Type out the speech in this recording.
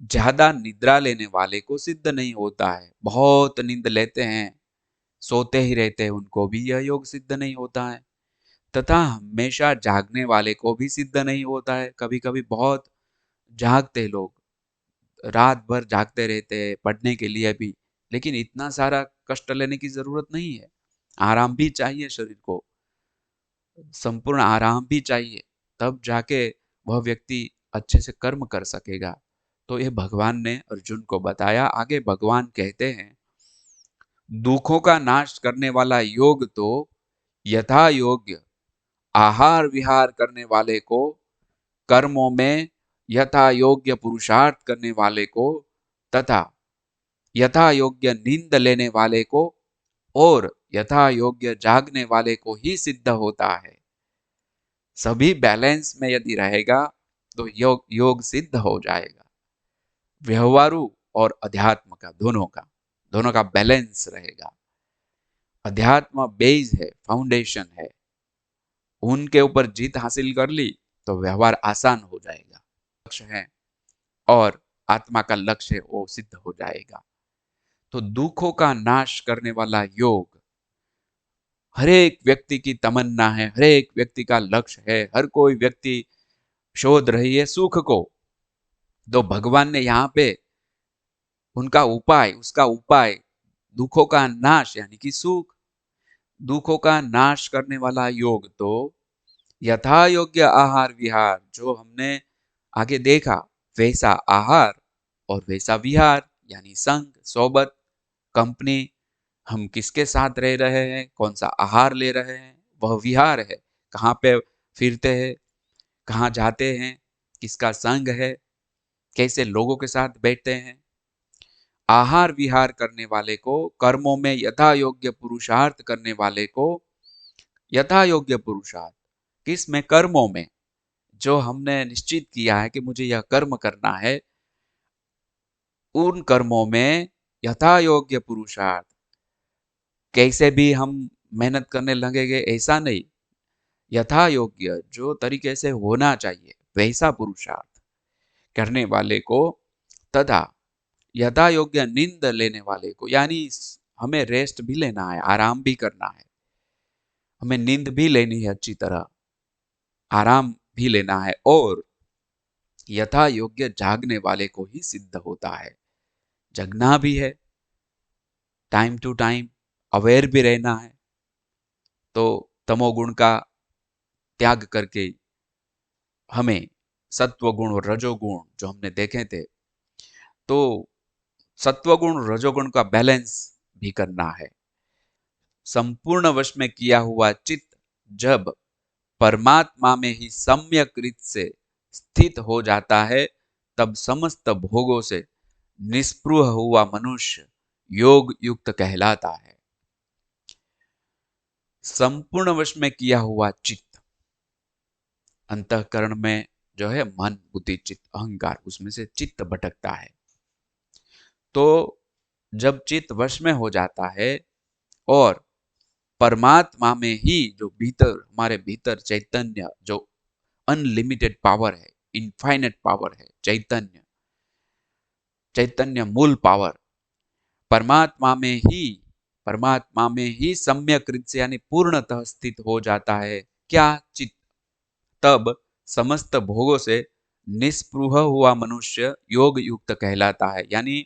ज्यादा निद्रा लेने वाले को सिद्ध नहीं होता है। बहुत नींद लेते हैं, सोते ही रहते हैं, उनको भी यह योग सिद्ध नहीं होता है। तथा हमेशा जागने वाले को भी सिद्ध नहीं होता है। कभी कभी बहुत जागते लोग, रात भर जागते रहते हैं पढ़ने के लिए भी, लेकिन इतना सारा कष्ट लेने की जरूरत नहीं है। आराम भी चाहिए शरीर को, संपूर्ण आराम भी चाहिए, तब जाके वह व्यक्ति अच्छे से कर्म कर सकेगा। तो ये भगवान ने अर्जुन को बताया। आगे भगवान कहते हैं, दुखों का नाश करने वाला योग तो यथा योग्य आहार विहार करने वाले को, कर्मों में यथा योग्य पुरुषार्थ करने वाले को, तथा यथा योग्य नींद लेने वाले को और यथा योग्य जागने वाले को ही सिद्ध होता है। सभी बैलेंस में यदि रहेगा तो योग योग सिद्ध हो जाएगा। व्यवहारु और अध्यात्म का, दोनों का बैलेंस रहेगा। अध्यात्म बेस है, फाउंडेशन है, उनके ऊपर जीत हासिल कर ली तो व्यवहार आसान हो जाएगा। लक्ष्य है और आत्मा का लक्ष्य है, वो सिद्ध हो जाएगा। तो दुखों का नाश करने वाला योग हर एक व्यक्ति की तमन्ना है, हर एक व्यक्ति का लक्ष्य है। हर कोई व्यक्ति शोध रही है सुख को। तो भगवान ने यहाँ पे उसका उपाय दुखों का नाश यानी कि सुख, दुखों का नाश करने वाला योग तो यथा योग्य आहार विहार, जो हमने आगे देखा वैसा आहार और वैसा विहार, यानी संग, सोबत, कंपनी, हम किसके साथ रह रहे हैं, कौन सा आहार ले रहे हैं, वह विहार है। कहाँ पे फिरते हैं, कहाँ जाते हैं, किसका संग है, कैसे लोगों के साथ बैठते हैं। आहार विहार करने वाले को, कर्मों में यथा योग्य पुरुषार्थ करने वाले को, यथा योग्य पुरुषार्थ किस में, कर्मों में, जो हमने निश्चित किया है कि मुझे यह कर्म करना है, उन कर्मों में यथा योग्य पुरुषार्थ। कैसे भी हम मेहनत करने लगेंगे ऐसा नहीं, यथा योग्य जो तरीके से होना चाहिए वैसा पुरुषार्थ करने वाले को, तथा यथा योग्य नींद लेने वाले को, यानी हमें रेस्ट भी लेना है, आराम भी करना है, हमें नींद भी लेनी है, अच्छी तरह आराम भी लेना है, और यथा योग्य जागने वाले को ही सिद्ध होता है। जगना भी है, टाइम टू टाइम अवेयर भी रहना है। तो तमोगुण का त्याग करके हमें सत्वगुण और रजोगुण जो हमने देखे थे, तो सत्वगुण रजोगुण का बैलेंस भी करना है। संपूर्ण वश में किया हुआ चित्त जब परमात्मा में ही सम्यक रीत से स्थित हो जाता है, तब समस्त भोगों से निस्पृह हुआ मनुष्य योग युक्त कहलाता है। संपूर्ण वश में किया हुआ चित्त, अंतःकरण में जो है मन, बुद्धि, चित्त, अहंकार, उसमें से चित्त भटकता है। तो जब चित्त वश में हो जाता है और परमात्मा में ही, जो भीतर, हमारे भीतर चैतन्य, जो अनलिमिटेड पावर है, इनफाइनेट पावर है, चैतन्य, चैतन्य मूल पावर, परमात्मा में ही परमात्मा में ही सम्यक रीत से यानी पूर्णतः स्थित हो जाता है। क्या? चित्त। तब समस्त भोगों से निस्पृह हुआ मनुष्य योग युक्त कहलाता है। यानी